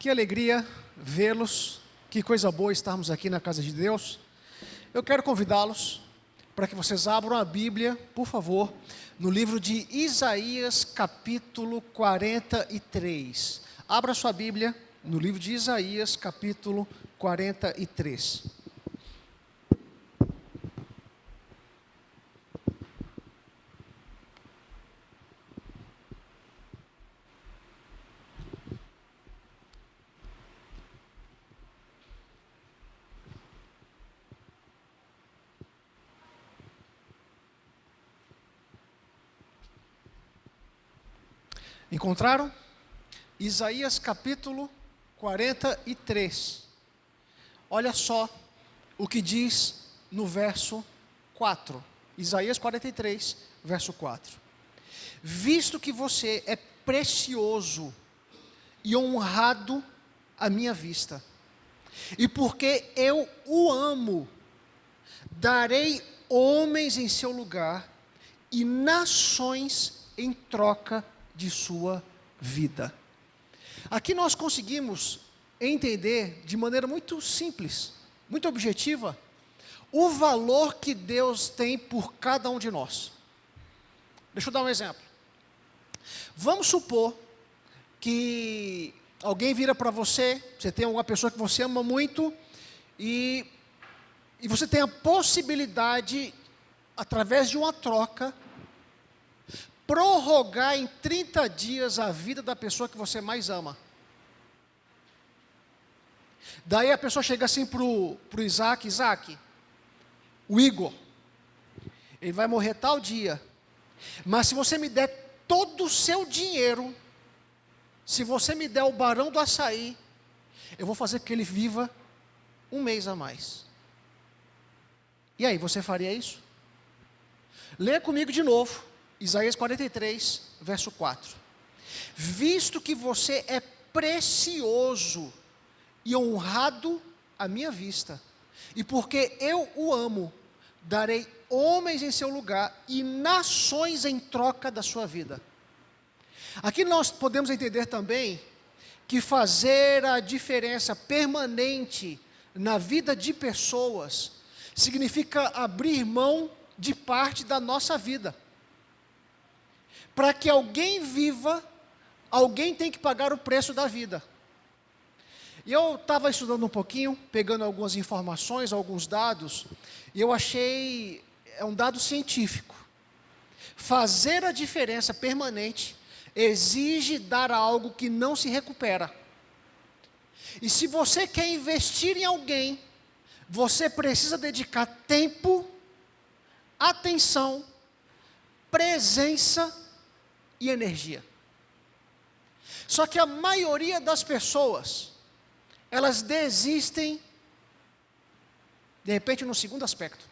Que alegria vê-los, que coisa boa estarmos aqui na casa de Deus. Eu quero convidá-los para que vocês abram a Bíblia, por favor, no livro de Isaías, capítulo 43. Abra sua Bíblia no livro de Isaías, capítulo 43. Encontraram? Isaías capítulo 43. Olha só o que diz no verso 4. Isaías 43, verso 4. Visto que você é precioso e honrado à minha vista, e porque eu o amo, darei homens em seu lugar e nações em troca de sua vida. Aqui nós conseguimos entender de maneira muito simples, muito objetiva, o valor que Deus tem por cada um de nós. Deixa eu dar um exemplo. Vamos supor que alguém vira para você, você tem uma pessoa que você ama muito, e você tem a possibilidade, através de uma troca, prorrogar em 30 dias a vida da pessoa que você mais ama. Daí a pessoa chega assim para o Isaac: o Igor, ele vai morrer tal dia, mas se você me der todo o seu dinheiro, se você me der o Barão do Açaí, eu vou fazer que ele viva um mês a mais. E aí, você faria isso? Leia comigo de novo. Isaías 43, verso 4. Visto que você é precioso e honrado à minha vista, e porque eu o amo, darei homens em seu lugar e nações em troca da sua vida. Aqui nós podemos entender também que fazer a diferença permanente na vida de pessoas significa abrir mão de parte da nossa vida. Para que alguém viva, alguém tem que pagar o preço da vida. E eu estava estudando um pouquinho, pegando algumas informações, alguns dados, e eu achei, um dado científico. Fazer a diferença permanente exige dar algo que não se recupera. E se você quer investir em alguém, você precisa dedicar tempo, atenção, presença e energia. Só que a maioria das pessoas, elas desistem, de repente, no segundo aspecto.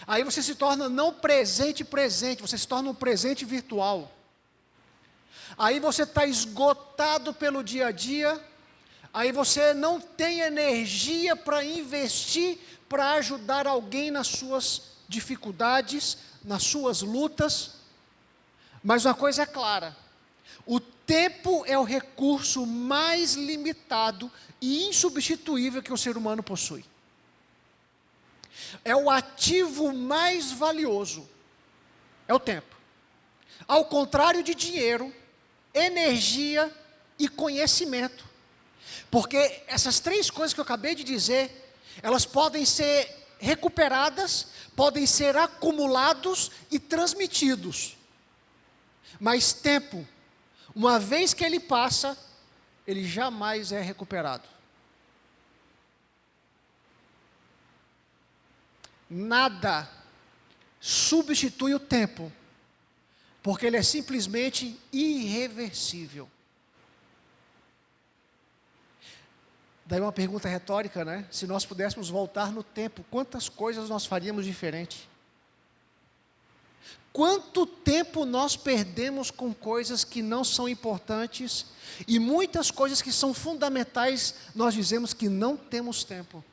Aí você se torna não presente, você se torna um presente virtual. Aí você está esgotado pelo dia a dia, aí você não tem energia para investir, para ajudar alguém nas suas dificuldades, nas suas lutas. Mas uma coisa é clara: o tempo é o recurso mais limitado e insubstituível que o ser humano possui. É o ativo mais valioso, é o tempo. Ao contrário de dinheiro, energia e conhecimento. Porque essas três coisas que eu acabei de dizer, elas podem ser recuperadas, podem ser acumulados e transmitidos. Mas tempo, uma vez que ele passa, ele jamais é recuperado. Nada substitui o tempo, porque ele é simplesmente irreversível. Daí uma pergunta retórica, né? Se nós pudéssemos voltar no tempo, quantas coisas nós faríamos diferente? Quanto tempo nós perdemos com coisas que não são importantes, e muitas coisas que são fundamentais, nós dizemos que não temos tempo.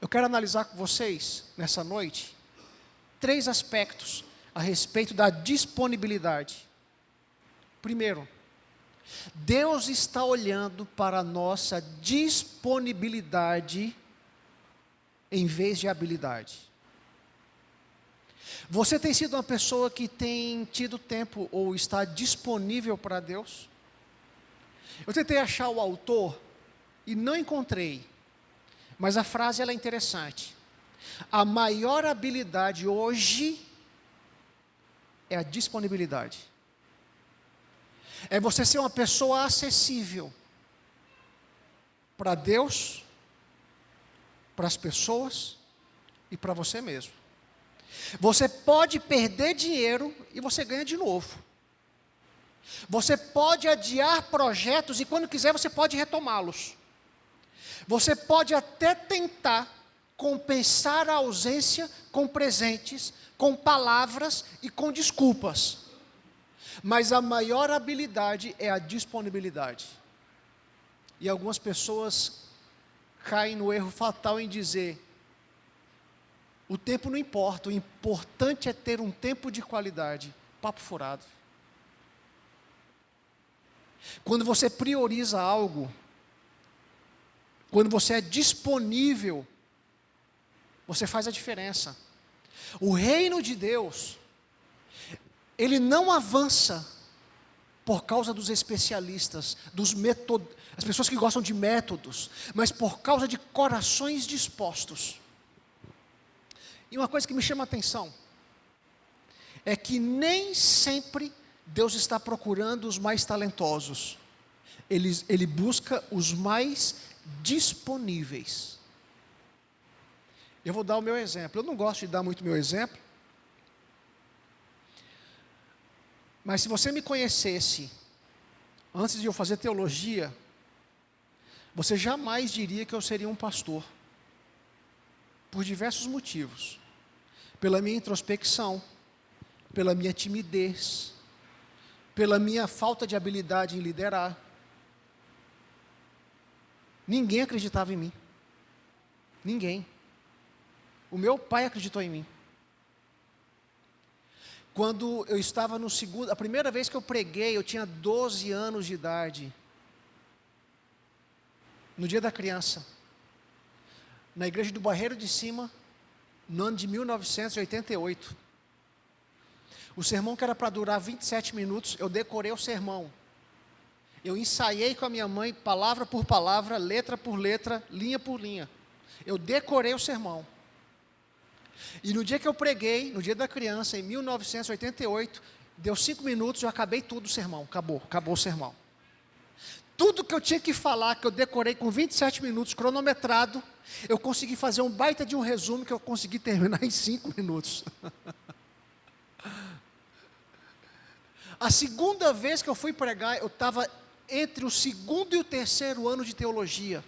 Eu quero analisar com vocês, nessa noite, 3 aspectos a respeito da disponibilidade. Primeiro, Deus está olhando para a nossa disponibilidade em vez de habilidade. Você tem sido uma pessoa que tem tido tempo ou está disponível para Deus? Eu tentei achar o autor e não encontrei, mas a frase ela é interessante. A maior habilidade hoje é a disponibilidade. É você ser uma pessoa acessível para Deus, para as pessoas e para você mesmo. Você pode perder dinheiro e você ganha de novo. Você pode adiar projetos e quando quiser você pode retomá-los. Você pode até tentar compensar a ausência com presentes, com palavras e com desculpas. Mas a maior habilidade é a disponibilidade. E algumas pessoas caem no erro fatal em dizer: o tempo não importa, o importante é ter um tempo de qualidade. Papo furado. Quando você prioriza algo, quando você é disponível, você faz a diferença. O reino de Deus, ele não avança por causa dos especialistas, as pessoas que gostam de métodos, mas por causa de corações dispostos. E uma coisa que me chama a atenção, é que nem sempre Deus está procurando os mais talentosos. Ele busca os mais disponíveis. Eu vou dar o meu exemplo. Eu não gosto de dar muito meu exemplo. Mas se você me conhecesse, antes de eu fazer teologia, você jamais diria que eu seria um pastor. Por diversos motivos. Pela minha introspecção, pela minha timidez, pela minha falta de habilidade em liderar. Ninguém acreditava em mim. Ninguém. O meu pai acreditou em mim. Quando eu estava no segundo, a primeira vez que eu preguei, eu tinha 12 anos de idade. No dia da criança. Na igreja do Barreiro de Cima, no ano de 1988. O sermão que era para durar 27 minutos, eu decorei o sermão. Eu ensaiei com a minha mãe, palavra por palavra, letra por letra, linha por linha. Eu decorei o sermão. E no dia que eu preguei, no dia da criança, em 1988, deu 5 minutos, eu acabei tudo o sermão, acabou o sermão. Tudo que eu tinha que falar, que eu decorei com 27 minutos, cronometrado, eu consegui fazer um baita de um resumo que eu consegui terminar em 5 minutos. A segunda vez que eu fui pregar, eu estava entre o segundo e o terceiro ano de teologia.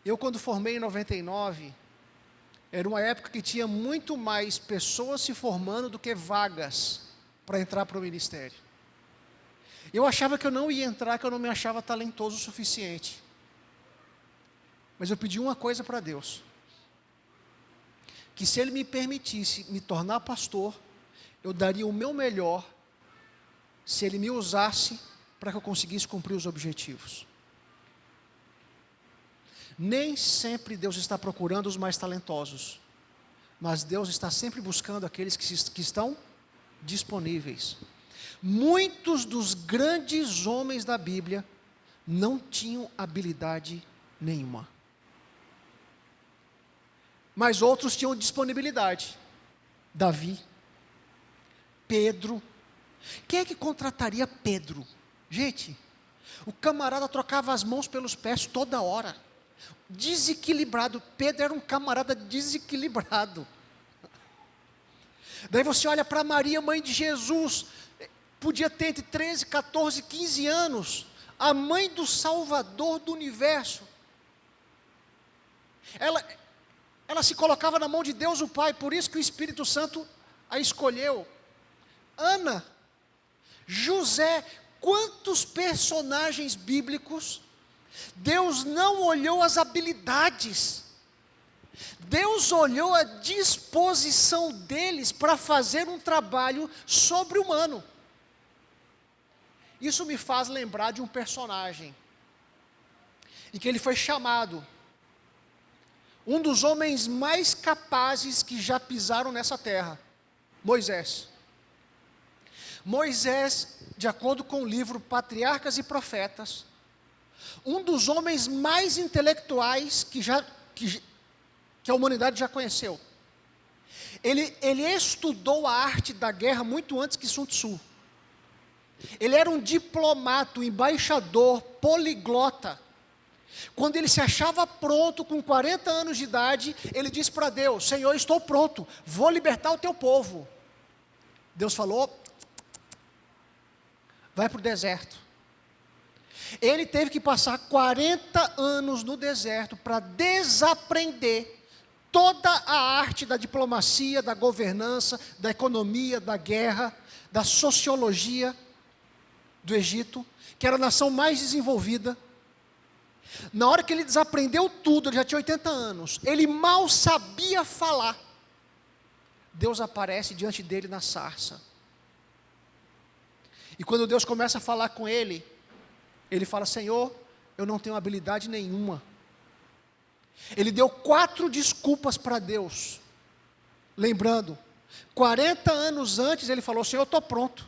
Eu, quando formei em 99, era uma época que tinha muito mais pessoas se formando do que vagas para entrar para o ministério. Eu achava que eu não ia entrar, que eu não me achava talentoso o suficiente. Mas eu pedi uma coisa para Deus. Que se Ele me permitisse me tornar pastor, eu daria o meu melhor, se Ele me usasse para que eu conseguisse cumprir os objetivos. Nem sempre Deus está procurando os mais talentosos, mas Deus está sempre buscando aqueles que estão disponíveis. Muitos dos grandes homens da Bíblia não tinham habilidade nenhuma. Mas outros tinham disponibilidade. Davi, Pedro. Quem é que contrataria Pedro? Gente, o camarada trocava as mãos pelos pés toda hora. Desequilibrado. Pedro era um camarada desequilibrado. Daí você olha para Maria, mãe de Jesus, podia ter entre 13, 14, 15 anos, a mãe do Salvador do universo. Ela se colocava na mão de Deus o Pai, por isso que o Espírito Santo a escolheu. Ana, José, quantos personagens bíblicos, Deus não olhou as habilidades, Deus olhou a disposição deles para fazer um trabalho sobre-humano. Isso me faz lembrar de um personagem, em que ele foi chamado, um dos homens mais capazes que já pisaram nessa terra, Moisés. Moisés, de acordo com o livro Patriarcas e Profetas, um dos homens mais intelectuais que a humanidade já conheceu. Ele estudou a arte da guerra muito antes que Sun Tzu. Ele era um diplomata, um embaixador, poliglota. Quando ele se achava pronto, com 40 anos de idade, ele disse para Deus: Senhor, estou pronto, vou libertar o teu povo. Deus falou: vai para o deserto. Ele teve que passar 40 anos no deserto para desaprender toda a arte da diplomacia, da governança, da economia, da guerra, da sociologia do Egito, que era a nação mais desenvolvida. Na hora que ele desaprendeu tudo, ele já tinha 80 anos, ele mal sabia falar. Deus aparece diante dele na sarça. E quando Deus começa a falar com ele, ele fala: Senhor, eu não tenho habilidade nenhuma. Ele deu 4 desculpas para Deus. Lembrando, 40 anos antes ele falou: Senhor, eu estou pronto.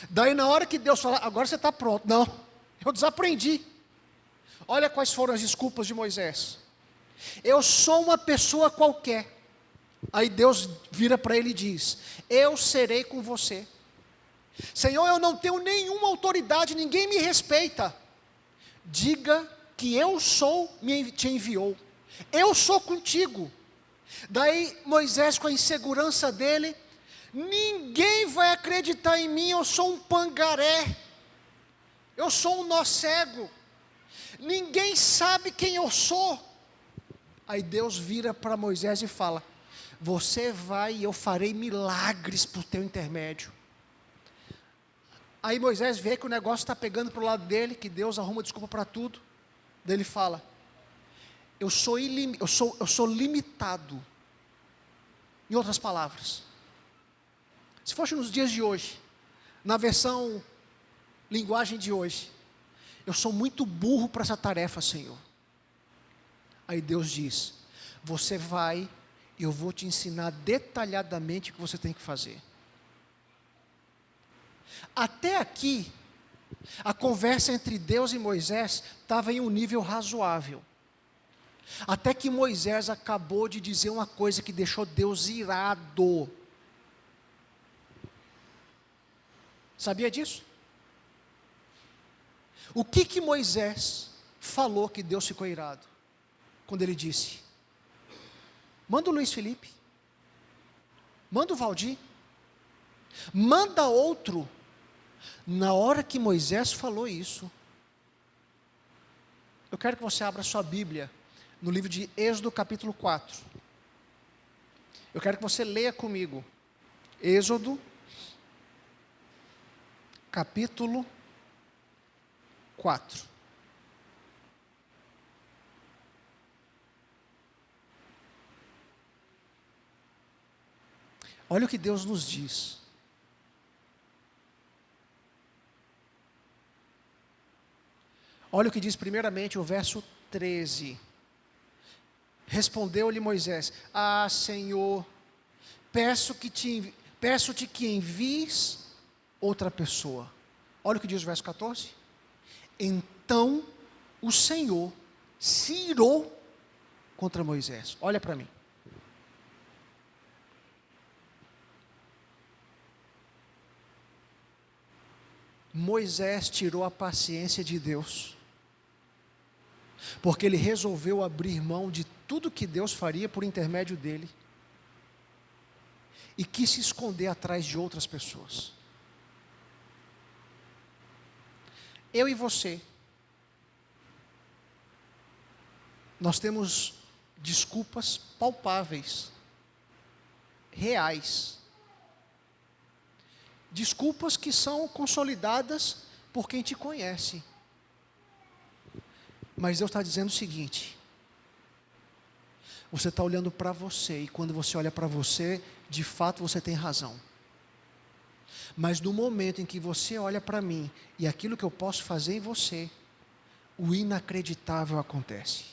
Daí na hora que Deus fala: agora você está pronto. Não, eu desaprendi. Olha quais foram as desculpas de Moisés. Eu sou uma pessoa qualquer. Aí Deus vira para ele e diz: eu serei com você. Senhor, eu não tenho nenhuma autoridade, ninguém me respeita. Diga que eu sou, te enviou. Eu sou contigo. Daí Moisés, com a insegurança dele: ninguém vai acreditar em mim, eu sou um pangaré. Eu sou um nó cego. Ninguém sabe quem eu sou. Aí Deus vira para Moisés e fala: você vai e eu farei milagres por teu intermédio. Aí Moisés vê que o negócio está pegando para o lado dele, que Deus arruma desculpa para tudo. Daí ele fala: eu sou limitado. Em outras palavras, se fosse nos dias de hoje, na versão linguagem de hoje, eu sou muito burro para essa tarefa, Senhor. Aí Deus diz: você vai e eu vou te ensinar detalhadamente o que você tem que fazer. Até aqui, a conversa entre Deus e Moisés estava em um nível razoável. Até que Moisés acabou de dizer uma coisa que deixou Deus irado. Sabia disso? O que Moisés falou que Deus ficou irado? Quando ele disse: manda o Luiz Felipe, manda o Valdir, manda outro. Na hora que Moisés falou isso, eu quero que você abra sua Bíblia no livro de Êxodo capítulo 4. Eu quero que você leia comigo Êxodo capítulo 4. Olha o que Deus nos diz. Olha o que diz primeiramente o verso 13. Respondeu-lhe Moisés: ah, Senhor, peço-te que envies outra pessoa. Olha o que diz o verso 14. Então o Senhor se irou contra Moisés. Olha para mim. Moisés tirou a paciência de Deus, porque ele resolveu abrir mão de tudo que Deus faria por intermédio dele, e quis se esconder atrás de outras pessoas. Eu e você, nós temos desculpas palpáveis, reais, desculpas que são consolidadas por quem te conhece. Mas Deus está dizendo o seguinte: Você está olhando para você, e quando você olha para você, de fato você tem razão. Mas no momento em que você olha para mim, e aquilo que eu posso fazer em você, o inacreditável acontece.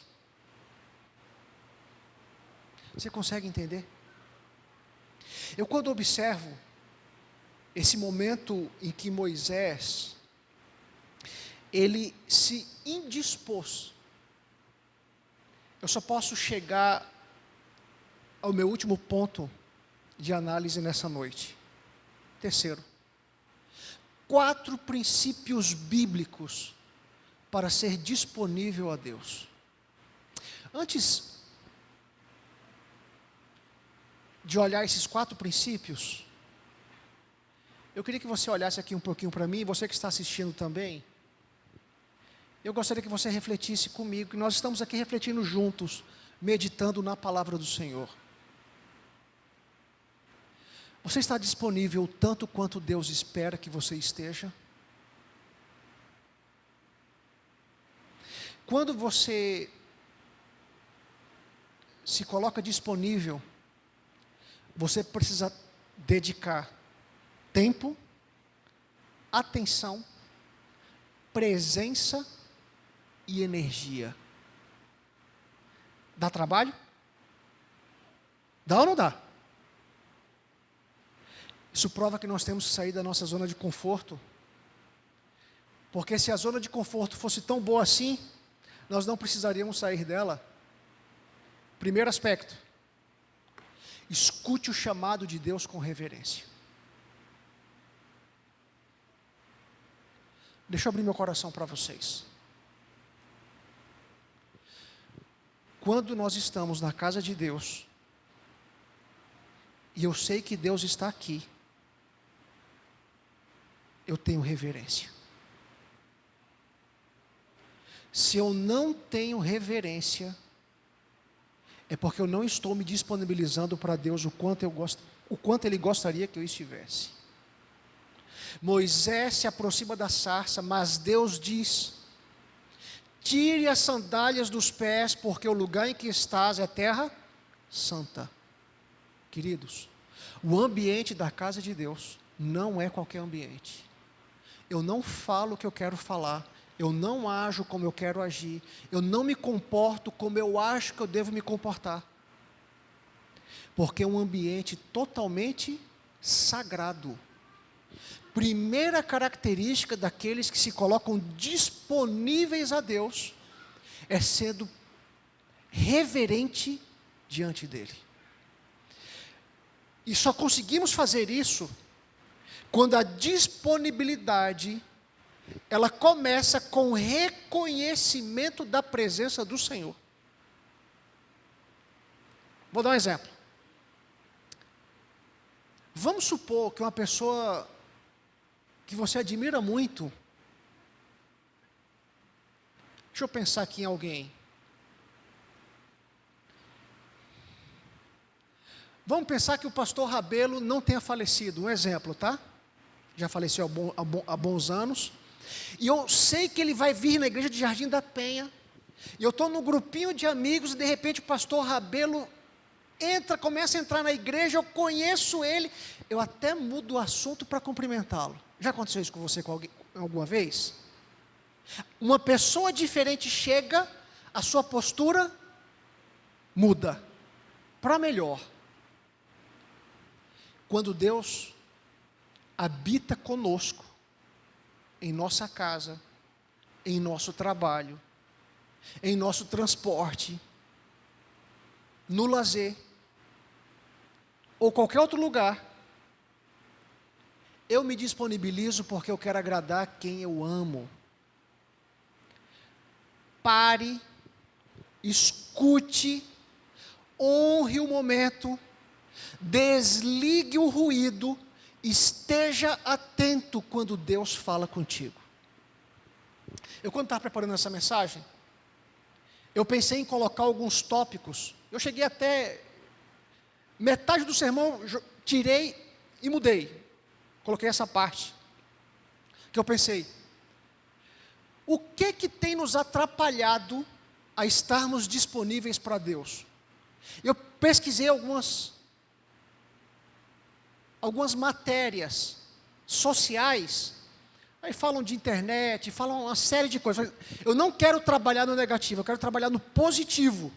Você consegue entender? Eu quando observo esse momento em que Moisés, ele se indispôs, eu só posso chegar ao meu último ponto de análise nessa noite. Terceiro, 4 princípios bíblicos para ser disponível a Deus. Antes de olhar esses 4 princípios, eu queria que você olhasse aqui um pouquinho para mim, você que está assistindo também. Eu gostaria que você refletisse comigo, que nós estamos aqui refletindo juntos, meditando na palavra do Senhor. Você está disponível tanto quanto Deus espera que você esteja? Quando você se coloca disponível, você precisa dedicar tempo, atenção, presença e energia. Dá trabalho? Dá ou não dá? Isso prova que nós temos que sair da nossa zona de conforto. Porque se a zona de conforto fosse tão boa assim, nós não precisaríamos sair dela. Primeiro aspecto: escute o chamado de Deus com reverência. Deixa eu abrir meu coração para vocês. Quando nós estamos na casa de Deus, e eu sei que Deus está aqui, eu tenho reverência. Se eu não tenho reverência, é porque eu não estou me disponibilizando para Deus o quanto Ele gostaria que eu estivesse. Moisés se aproxima da sarça, mas Deus diz: tire as sandálias dos pés, porque o lugar em que estás é terra santa. Queridos, o ambiente da casa de Deus não é qualquer ambiente. Eu não falo o que eu quero falar, eu não ajo como eu quero agir, eu não me comporto como eu acho que eu devo me comportar, porque é um ambiente totalmente sagrado. Primeira característica daqueles que se colocam disponíveis a Deus é sendo reverente diante dEle. E só conseguimos fazer isso quando a disponibilidade ela começa com reconhecimento da presença do Senhor. Vou dar um exemplo. Vamos supor que uma pessoa que você admira muito, deixa eu pensar aqui em alguém. Vamos pensar que o pastor Rabelo não tenha falecido, um exemplo, tá? Já faleceu há bons anos. E eu sei que ele vai vir na igreja de Jardim da Penha. E eu estou num grupinho de amigos e de repente o pastor Rabelo começa a entrar na igreja, eu conheço ele. Eu até mudo o assunto para cumprimentá-lo. Já aconteceu isso com você alguma vez? Uma pessoa diferente chega, a sua postura muda para melhor. Quando Deus habita conosco, em nossa casa, em nosso trabalho, em nosso transporte, no lazer, ou qualquer outro lugar, eu me disponibilizo porque eu quero agradar quem eu amo. Pare, escute, honre o momento, desligue o ruído, esteja atento quando Deus fala contigo. Eu quando estava preparando essa mensagem, eu pensei em colocar alguns tópicos. Eu cheguei até metade do sermão, tirei e mudei. Coloquei essa parte, que eu pensei, o que tem nos atrapalhado a estarmos disponíveis para Deus? Eu pesquisei algumas matérias sociais, aí falam de internet, falam uma série de coisas. Eu não quero trabalhar no negativo, eu quero trabalhar no positivo.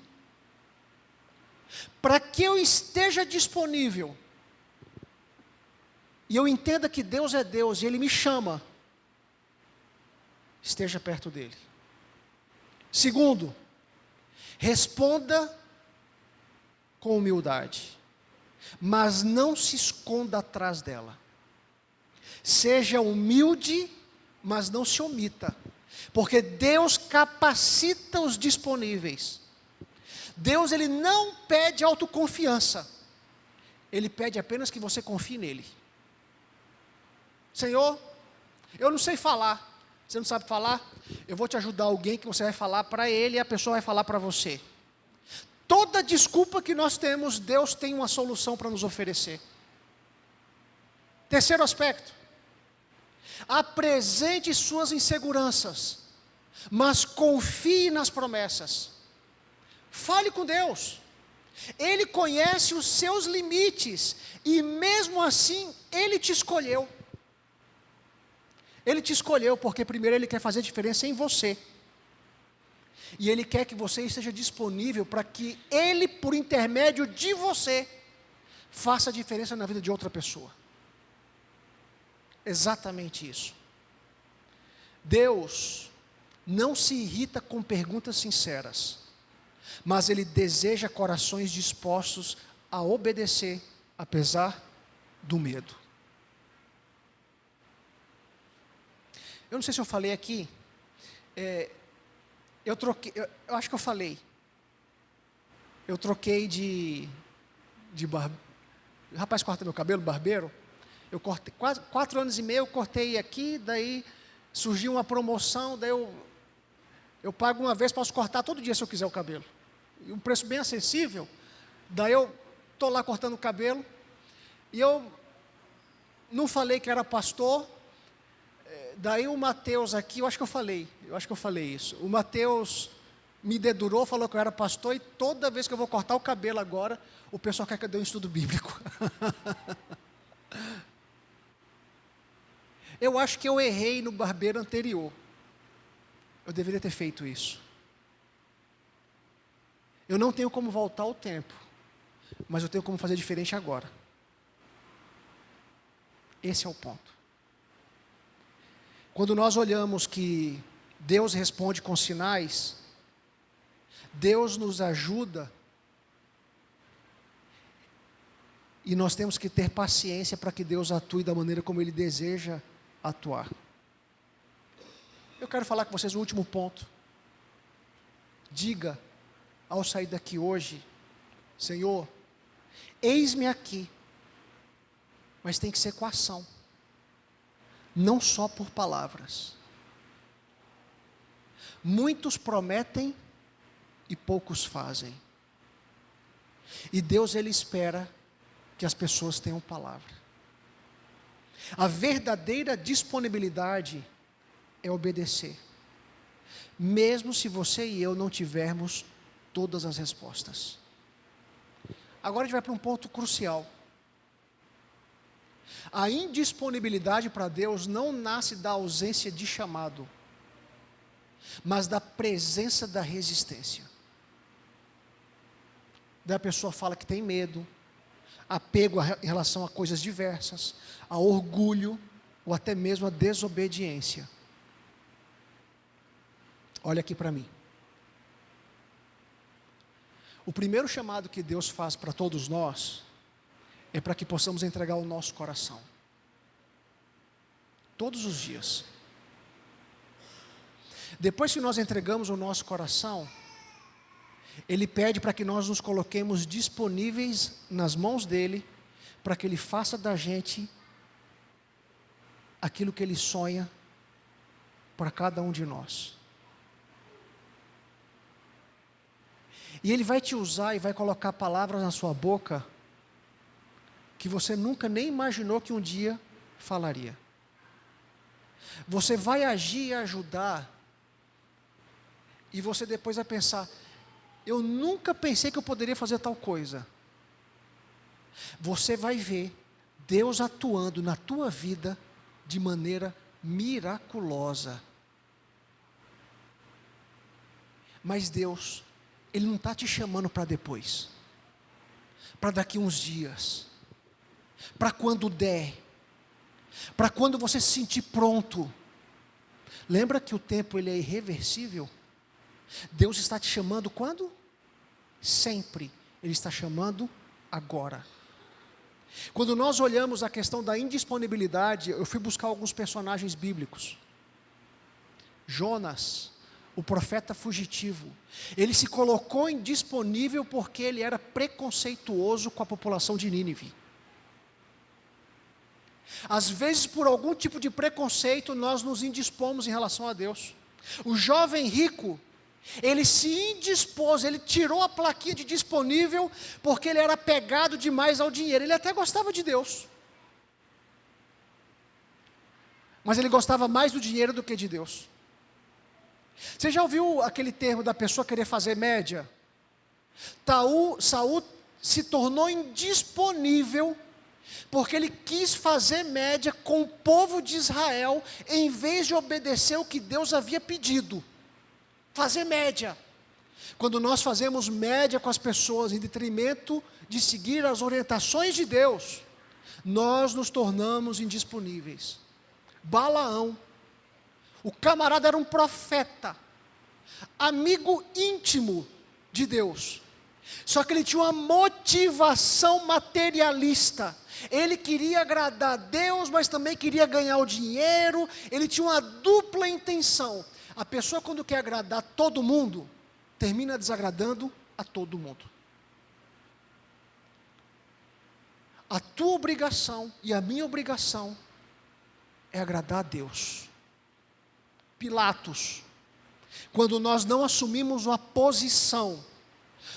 Para que eu esteja disponível, e eu entenda que Deus é Deus, e Ele me chama, esteja perto dEle. Segundo, responda com humildade, mas não se esconda atrás dela. Seja humilde, mas não se omita, porque Deus capacita os disponíveis. Deus, Ele não pede autoconfiança, Ele pede apenas que você confie nele. Senhor, eu não sei falar, você não sabe falar? Eu vou te ajudar alguém que você vai falar para ele e a pessoa vai falar para você. Toda desculpa que nós temos, Deus tem uma solução para nos oferecer. Terceiro aspecto, apresente suas inseguranças, mas confie nas promessas. Fale com Deus, Ele conhece os seus limites, e mesmo assim, Ele te escolheu. Ele te escolheu porque primeiro Ele quer fazer diferença em você. E Ele quer que você esteja disponível para que Ele, por intermédio de você, faça a diferença na vida de outra pessoa. Exatamente isso. Deus não se irrita com perguntas sinceras, mas Ele deseja corações dispostos a obedecer, apesar do medo. Eu não sei se eu falei aqui, eu acho que eu falei. Eu troquei de o rapaz corta meu cabelo, barbeiro. Eu cortei, quase 4 anos e meio, eu cortei aqui, daí surgiu uma promoção, daí eu pago uma vez, posso cortar todo dia se eu quiser o cabelo. E um preço bem acessível, daí eu estou lá cortando o cabelo, e eu não falei que era pastor. Daí o Mateus aqui, eu acho que eu falei isso. O Mateus me dedurou, falou que eu era pastor, e toda vez que eu vou cortar o cabelo agora, o pessoal quer que eu dê um estudo bíblico. Eu acho que eu errei no barbeiro anterior. Eu deveria ter feito isso. Eu não tenho como voltar ao tempo, mas eu tenho como fazer diferente agora. Esse é o ponto. Quando nós olhamos que Deus responde com sinais, Deus nos ajuda, e nós temos que ter paciência para que Deus atue da maneira como Ele deseja atuar. Eu quero falar com vocês o último ponto. Diga, ao sair daqui hoje, Senhor, eis-me aqui, mas tem que ser com ação. Não só por palavras. Muitos prometem e poucos fazem. E Deus, Ele espera que as pessoas tenham palavra. A verdadeira disponibilidade é obedecer. Mesmo se você e eu não tivermos todas as respostas. Agora a gente vai para um ponto crucial. A indisponibilidade para Deus não nasce da ausência de chamado, mas da presença da resistência. Daí a pessoa fala que tem medo, apego em relação a coisas diversas, a orgulho, ou até mesmo a desobediência. Olha aqui para mim. O primeiro chamado que Deus faz para todos nós, é para que possamos entregar o nosso coração. Todos os dias. Depois que nós entregamos o nosso coração, Ele pede para que nós nos coloquemos disponíveis nas mãos dEle, para que Ele faça da gente aquilo que Ele sonha para cada um de nós. E Ele vai te usar e vai colocar palavras na sua boca que você nunca nem imaginou que um dia falaria. Você vai agir e ajudar, e você depois vai pensar, eu nunca pensei que eu poderia fazer tal coisa. Você vai ver Deus atuando na tua vida de maneira miraculosa. Mas Deus, Ele não está te chamando para depois, para daqui uns dias, para quando der, para quando você se sentir pronto. Lembra que o tempo ele é irreversível? Deus está te chamando quando? Sempre. Ele está chamando agora. Quando nós olhamos a questão da indisponibilidade, eu fui buscar alguns personagens bíblicos. Jonas, o profeta fugitivo, ele se colocou indisponível porque ele era preconceituoso com a população de Nínive. Às vezes, por algum tipo de preconceito, nós nos indispomos em relação a Deus. O jovem rico, ele se indispôs, ele tirou a plaquinha de disponível, porque ele era apegado demais ao dinheiro. Ele até gostava de Deus, mas ele gostava mais do dinheiro do que de Deus. Você já ouviu aquele termo da pessoa querer fazer média? Saul se tornou indisponível, porque ele quis fazer média com o povo de Israel, em vez de obedecer o que Deus havia pedido. Fazer média. Quando nós fazemos média com as pessoas, em detrimento de seguir as orientações de Deus, nós nos tornamos indisponíveis. Balaão, o camarada era um profeta, amigo íntimo de Deus, só que ele tinha uma motivação materialista. Ele queria agradar a Deus, mas também queria ganhar o dinheiro. Ele tinha uma dupla intenção. A pessoa, quando quer agradar todo mundo, termina desagradando a todo mundo. A tua obrigação e a minha obrigação é agradar a Deus. Pilatos, quando nós não assumimos uma posição,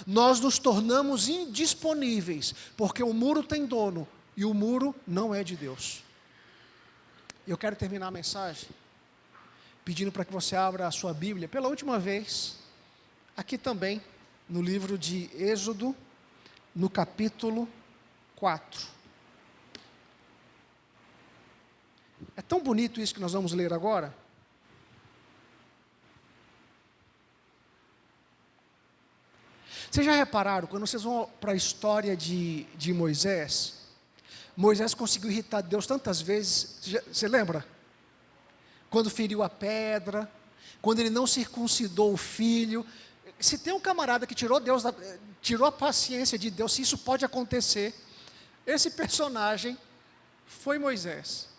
nós nos tornamos indisponíveis, porque o muro tem dono, e o muro não é de Deus. Eu quero terminar a mensagem pedindo para que você abra a sua Bíblia, pela última vez, aqui também, no livro de Êxodo, no capítulo 4. É tão bonito isso que nós vamos ler agora. Vocês já repararam, quando vocês vão para a história de Moisés, Moisés conseguiu irritar Deus tantas vezes, você lembra? Quando feriu a pedra, quando ele não circuncidou o filho. Se tem um camarada que tirou a paciência de Deus, se isso pode acontecer, esse personagem foi Moisés.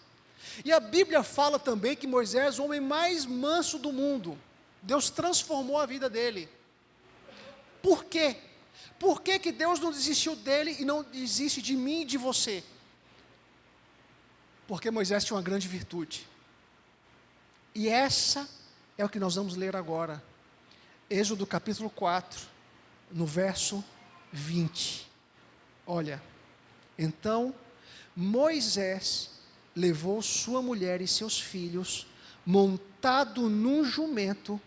E a Bíblia fala também que Moisés, o homem mais manso do mundo, Deus transformou a vida dele. Por quê? Por que que Deus não desistiu dele e não desiste de mim e de você? Porque Moisés tinha uma grande virtude. E essa é o que nós vamos ler agora. Êxodo capítulo 4, no verso 20. Olha, então Moisés levou sua mulher e seus filhos, montado num jumento,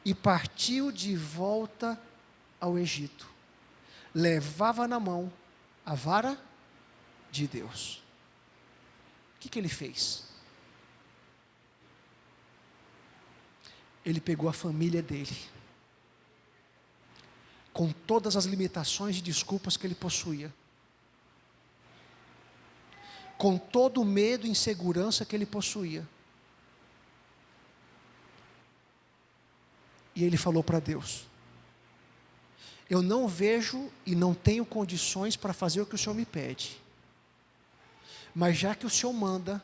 e partiu de volta ao Egito. Levava na mão a vara de Deus. O que ele fez? Ele pegou a família dele, com todas as limitações e desculpas que ele possuía, com todo o medo e insegurança que ele possuía, e ele falou para Deus: eu não vejo e não tenho condições para fazer o que o Senhor me pede, mas já que o Senhor manda,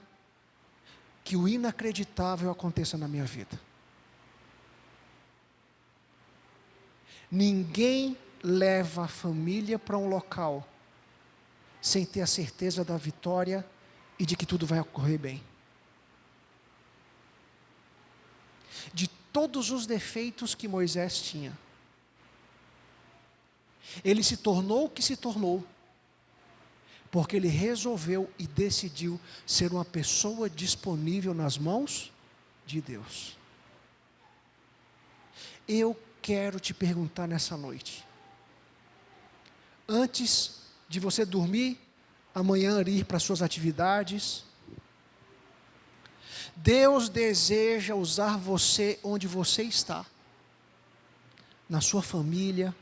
que o inacreditável aconteça na minha vida. Ninguém leva a família para um local sem ter a certeza da vitória e de que tudo vai ocorrer bem. De todos os defeitos que Moisés tinha, ele se tornou o que se tornou, porque ele resolveu e decidiu ser uma pessoa disponível nas mãos de Deus. Eu quero te perguntar nessa noite. Antes de você dormir, amanhã ir para suas atividades, Deus deseja usar você onde você está. Na sua família,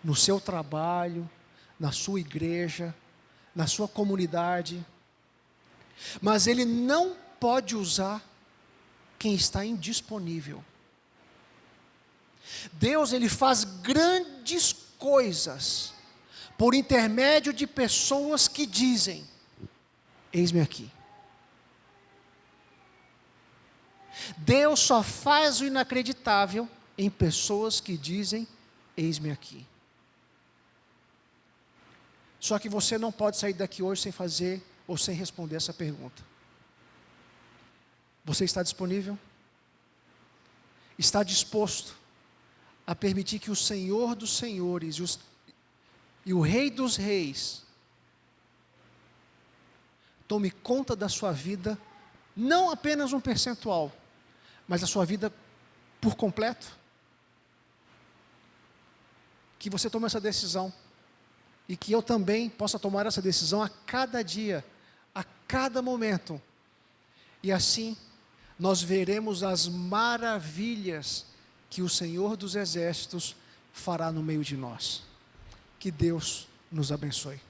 no seu trabalho, na sua igreja, na sua comunidade. Mas Ele não pode usar quem está indisponível. Deus, Ele faz grandes coisas por intermédio de pessoas que dizem: eis-me aqui. Deus só faz o inacreditável em pessoas que dizem: eis-me aqui. Só que você não pode sair daqui hoje sem fazer ou sem responder essa pergunta. Você está disponível? Está disposto a permitir que o Senhor dos Senhores e o Rei dos Reis tome conta da sua vida, não apenas um percentual, mas a sua vida por completo? Que você tome essa decisão, e que eu também possa tomar essa decisão a cada dia, a cada momento, e assim nós veremos as maravilhas que o Senhor dos Exércitos fará no meio de nós. Que Deus nos abençoe.